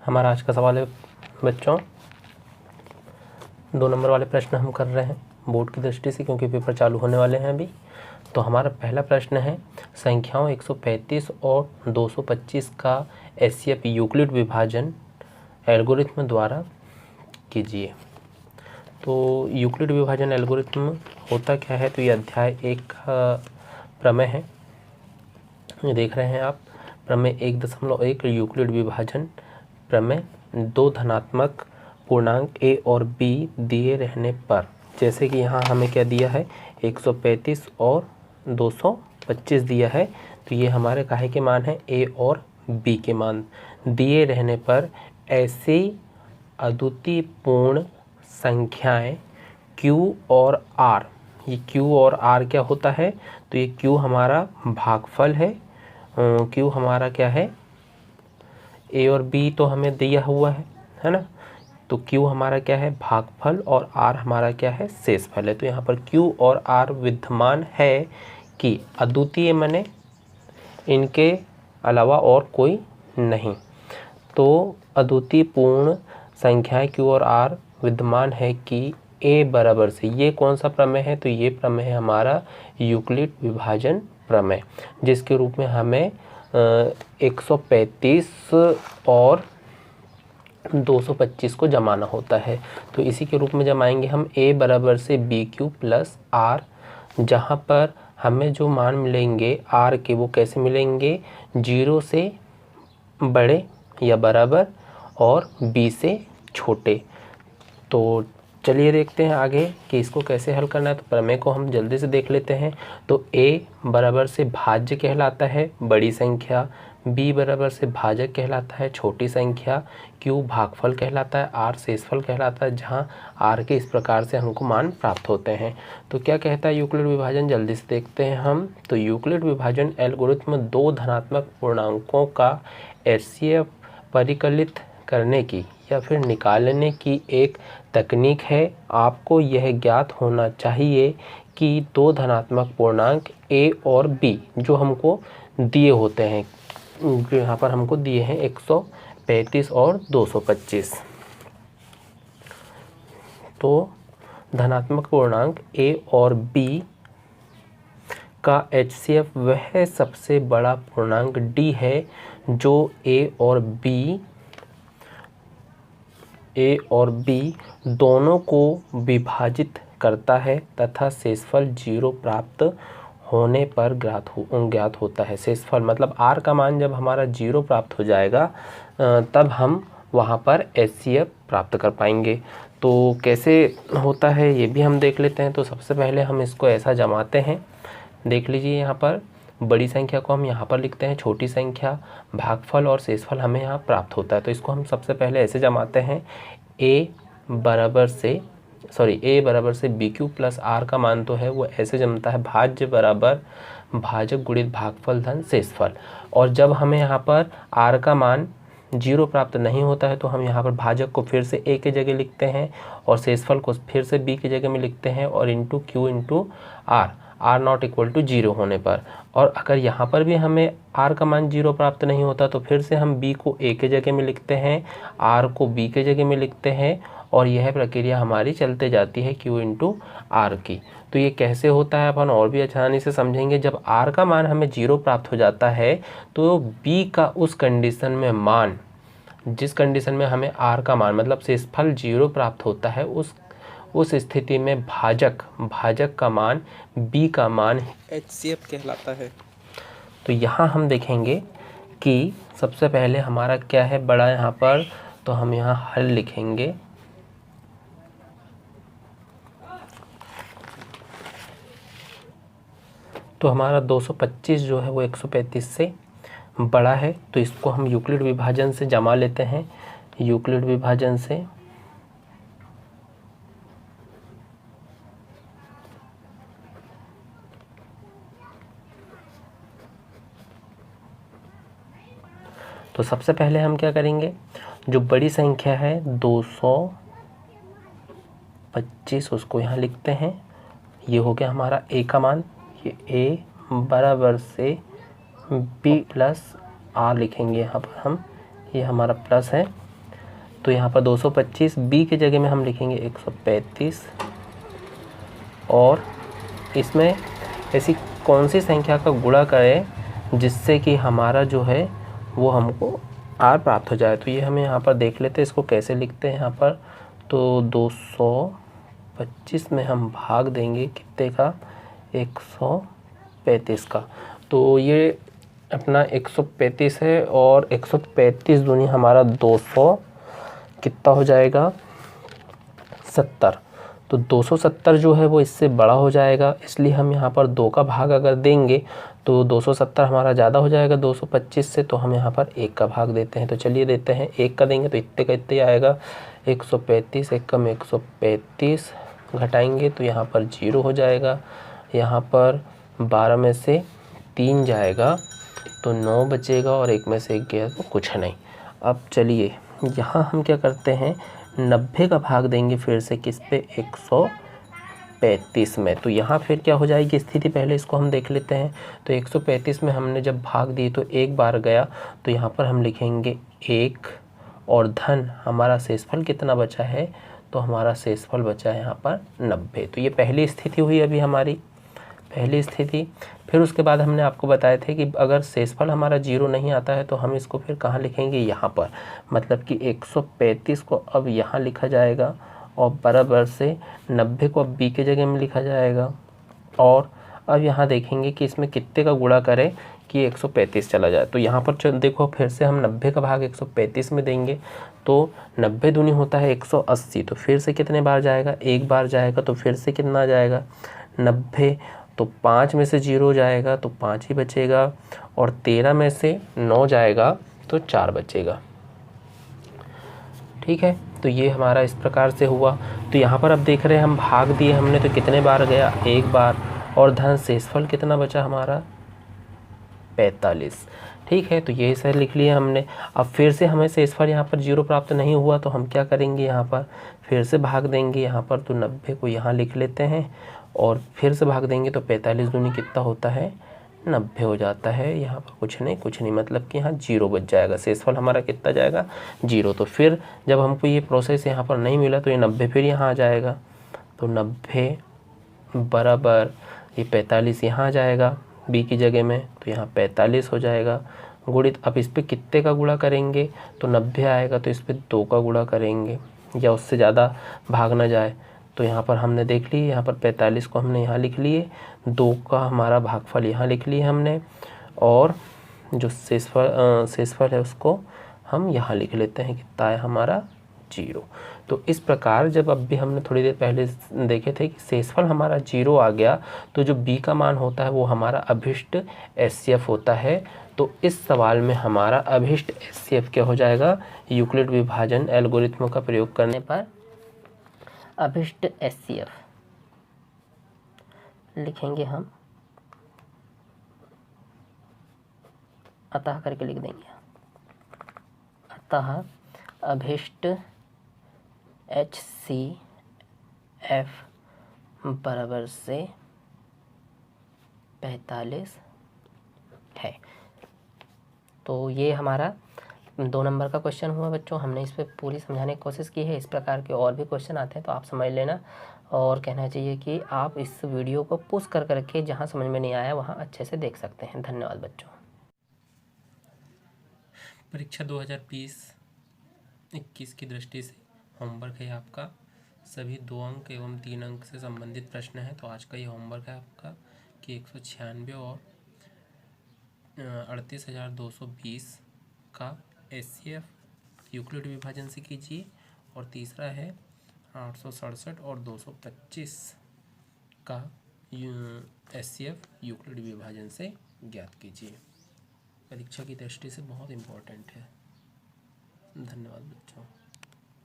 हमारा आज का सवाल है बच्चों, 2 नंबर वाले प्रश्न हम कर रहे हैं बोर्ड की दृष्टि से, क्योंकि पेपर चालू होने वाले हैं अभी। तो हमारा पहला प्रश्न है, संख्याओं 135 और 225 का एचसीएफ यूक्लिड विभाजन एल्गोरिथम द्वारा कीजिए। तो यूक्लिड विभाजन एल्गोरिथम होता क्या है? तो ये अध्याय 1 का प्रमेय है, ये देख रहे हैं आप। प्रमेय 1.1 यूक्लिड विभाजन प्रमेय। 2 धनात्मक पूर्णांक a और b दिए रहने पर, जैसे कि यहाँ हमें क्या दिया है, 135 और 225 दिया है, तो ये हमारे काहे के मान है, a और b के मान दिए रहने पर ऐसी अद्वितीय पूर्ण संख्याएं q और r, ये q और r क्या होता है? तो ये q हमारा भागफल है, q हमारा क्या है, a और b तो हमें दिया हुआ है ना। तो q हमारा क्या है, भागफल, और r हमारा क्या है, शेषफल है। तो यहाँ पर q और r विद्यमान है कि अद्वितीय माने इनके अलावा और कोई नहीं। तो अद्वितीय पूर्ण संख्याएं q और r विद्यमान है कि a बराबर से, ये कौन सा प्रमेय है? तो ये प्रमेय है हमारा यूक्लिड विभाजन प्रमेय, जिसके रूप में हमें 135 और 225 को जमाना होता है। तो इसी के रूप में जमाएंगे हम a बराबर से बी क्यू प्लस r, जहाँ पर हमें जो मान मिलेंगे r के, वो कैसे मिलेंगे, 0 से बड़े या बराबर और b से छोटे। तो चलिए देखते हैं आगे कि इसको कैसे हल करना है। तो प्रमेय को हम जल्दी से देख लेते हैं। तो a बराबर से भाज्य कहलाता है बड़ी संख्या, b बराबर से भाजक कहलाता है छोटी संख्या, q भागफल कहलाता है, r शेषफल कहलाता है, जहां r के इस प्रकार से हमको मान प्राप्त होते हैं। तो क्या कहता है यूक्लिड विभाजन, जल्दी से देखते हैं हम। तो यूक्लिड विभाजन एल्गोरिथम 2 धनात्मक पूर्णांकों का एचसीएफ परिकलित करने की या फिर निकालने की एक तकनीक है। आपको यह ज्ञात होना चाहिए कि 2 धनात्मक पूर्णांक a और b जो हमको दिए होते हैं, जो यहाँ पर हमको दिए हैं 135 और 225। तो धनात्मक पूर्णांक a और b का एचसीएफ वह सबसे बड़ा पूर्णांक d है जो a और b दोनों को विभाजित करता है तथा शेषफल 0 प्राप्त होने पर ज्ञात होता है। शेषफल मतलब r का मान जब हमारा 0 प्राप्त हो जाएगा तब हम वहाँ पर एचसीएफ प्राप्त कर पाएंगे। तो कैसे होता है ये भी हम देख लेते हैं। तो सबसे पहले हम इसको ऐसा जमाते हैं, देख लीजिए, यहाँ पर बड़ी संख्या को हम यहाँ पर लिखते हैं, छोटी संख्या, भागफल और शेषफल हमें यहाँ प्राप्त होता है। तो इसको हम सबसे पहले ऐसे जमाते हैं, a बराबर से बी क्यू प्लस r का मान तो है वो ऐसे जमता है, भाज्य बराबर भाजक गुणित भागफल धन शेषफल। और जब हमें यहाँ पर r का मान 0 प्राप्त नहीं होता है तो हम यहाँ पर भाजक को फिर से a के जगह लिखते हैं और शेषफल को फिर से b की जगह में लिखते हैं और into q into r not equal to 0 होने पर। और अगर यहाँ पर भी हमें r का मान 0 प्राप्त नहीं होता तो फिर से हम b को a के जगह में लिखते हैं, r को b के जगह में लिखते हैं, और यह प्रक्रिया हमारी चलते जाती है q इंटू r की। तो ये कैसे होता है अपन और भी आसानी से समझेंगे। जब r का मान हमें 0 प्राप्त हो जाता है तो b का उस कंडीशन में मान, जिस कंडीशन में हमें r का मान मतलब शेषफल 0 प्राप्त होता है, उस स्थिति में भाजक का मान b का मान एचसीएफ कहलाता है। तो यहाँ हम देखेंगे कि सबसे पहले हमारा क्या है बड़ा यहाँ पर, तो हम यहाँ हल लिखेंगे। तो हमारा 225 जो है वो 135 से बड़ा है, तो इसको हम यूक्लिड विभाजन से जमा लेते हैं। यूक्लिड विभाजन से तो सबसे पहले हम क्या करेंगे, जो बड़ी संख्या है 225 उसको यहाँ लिखते हैं। ये हो गया हमारा a का मान, ये a बराबर से b प्लस r लिखेंगे यहाँ पर हम, ये हमारा प्लस है तो यहाँ पर 225, बी के जगह में हम लिखेंगे 135। और इसमें ऐसी कौन सी संख्या का गुणा करें जिससे कि हमारा जो है वो हमको आर प्राप्त हो जाए। तो ये हमें यहाँ पर देख लेते हैं, इसको कैसे लिखते हैं यहाँ पर। तो 225 में हम भाग देंगे कितने का, 135 का। तो ये अपना 135 है और 135 दूनी हमारा 200 कितना हो जाएगा, 70। तो 270 जो है वो इससे बड़ा हो जाएगा, इसलिए हम यहाँ पर 2 का भाग अगर देंगे तो 270 हमारा ज़्यादा हो जाएगा 225 से, तो हम यहाँ पर 1 का भाग देते हैं। तो चलिए देते हैं, 1 का देंगे तो इतने का इतने आएगा 135, 1 कम 135 घटाएंगे तो यहाँ पर 0 हो जाएगा। यहाँ पर 12 में से 3 जाएगा तो 9 बचेगा और 1 में से 1 गया तो कुछ नहीं। अब चलिए यहाँ हम क्या करते हैं, 90 का भाग देंगे फिर से किस पे, 135 में। तो यहाँ फिर क्या हो जाएगी स्थिति, पहले इसको हम देख लेते हैं। तो 135 में हमने जब भाग दिए तो एक बार गया, तो यहाँ पर हम लिखेंगे 1 और धन हमारा शेषफल कितना बचा है, तो हमारा शेषफल बचा है यहाँ पर 90। तो ये पहली स्थिति हुई अभी हमारी पहली स्थिति। फिर उसके बाद हमने आपको बताए थे कि अगर शेषफल हमारा 0 नहीं आता है तो हम इसको फिर कहाँ लिखेंगे, यहाँ पर। मतलब कि 135 को अब यहाँ लिखा जाएगा और बराबर से 90 को अब बी के जगह में लिखा जाएगा। और अब यहाँ देखेंगे कि इसमें कितने का गुणा करें कि 135 चला जाए। तो यहाँ पर देखो फिर से हम 90 का भाग 135 में देंगे तो 90 दूनी होता है 180। तो फिर से कितने बार जाएगा, एक बार जाएगा। तो फिर से कितना जाएगा 90, तो 5 में से 0 जाएगा तो 5 ही बचेगा और 13 में से 9 जाएगा तो 4 बचेगा। ठीक है, तो ये हमारा इस प्रकार से हुआ। तो यहाँ पर अब देख रहे हैं हम भाग दिए हमने तो कितने बार गया, एक बार। और धन शेषफल कितना बचा हमारा, 45। ठीक है, तो ये सही लिख लिया हमने। अब फिर से हमें शेषफल यहाँ पर 0 प्राप्त नहीं हुआ तो हम क्या करेंगे, यहाँ पर फिर से भाग देंगे यहाँ पर। तो 90 को यहाँ लिख लेते हैं और फिर से भाग देंगे तो 45 दूनी कितना होता है, 90 हो जाता है। यहाँ पर कुछ नहीं, मतलब कि यहाँ 0 बच जाएगा, शेषफल हमारा कितना जाएगा, 0। तो फिर जब हमको ये प्रोसेस यहाँ पर नहीं मिला तो ये 90 फिर यहाँ आ जाएगा। तो 90 बराबर ये 45 यहाँ आ जाएगा बी की जगह में, तो यहाँ 45 हो जाएगा गुणित। अब इस पर कितने का गुणा करेंगे, तो 90 आएगा तो इस पर 2 का गुणा करेंगे या उससे ज़्यादा भाग ना जाए। तो यहाँ पर हमने देख ली, यहाँ पर 45 को हमने यहाँ लिख लिए, 2 का हमारा भागफल यहाँ लिख लिए हमने, और जो शेषफल है उसको हम यहाँ लिख लेते हैं, कितना है हमारा, 0। तो इस प्रकार जब अब भी हमने थोड़ी देर पहले देखे थे कि शेषफल हमारा 0 आ गया तो जो b का मान होता है वो हमारा अभिष्ट HCF होता है। तो इस सवाल में हमारा अभिष्ट HCF क्या हो जाएगा, यूक्लिड विभाजन एल्गोरिथम का प्रयोग करने पर अभिष्ट HCF लिखेंगे हम, अतः करके लिख देंगे, अतः अभिष्ट HCF बराबर से 45 है। तो ये हमारा 2 नंबर का क्वेश्चन हुआ बच्चों। हमने इस पर पूरी समझाने की कोशिश की है। इस प्रकार के और भी क्वेश्चन आते हैं तो आप समझ लेना, और कहना चाहिए कि आप इस वीडियो को पुश कर करके जहां समझ में नहीं आया वहां अच्छे से देख सकते हैं। धन्यवाद बच्चों। परीक्षा 2020-21 की दृष्टि से होमवर्क है आपका, सभी 2 अंक एवं 3 अंक से संबंधित प्रश्न है। तो आज का ये होमवर्क है आपका कि 196 और 38,220 का HCF यूक्लिड विभाजन से कीजिए, और तीसरा है 867 और 225 का HCF यूक्लिड विभाजन से ज्ञात कीजिए। परीक्षा की दृष्टि से बहुत इम्पोर्टेंट है। धन्यवाद बच्चों।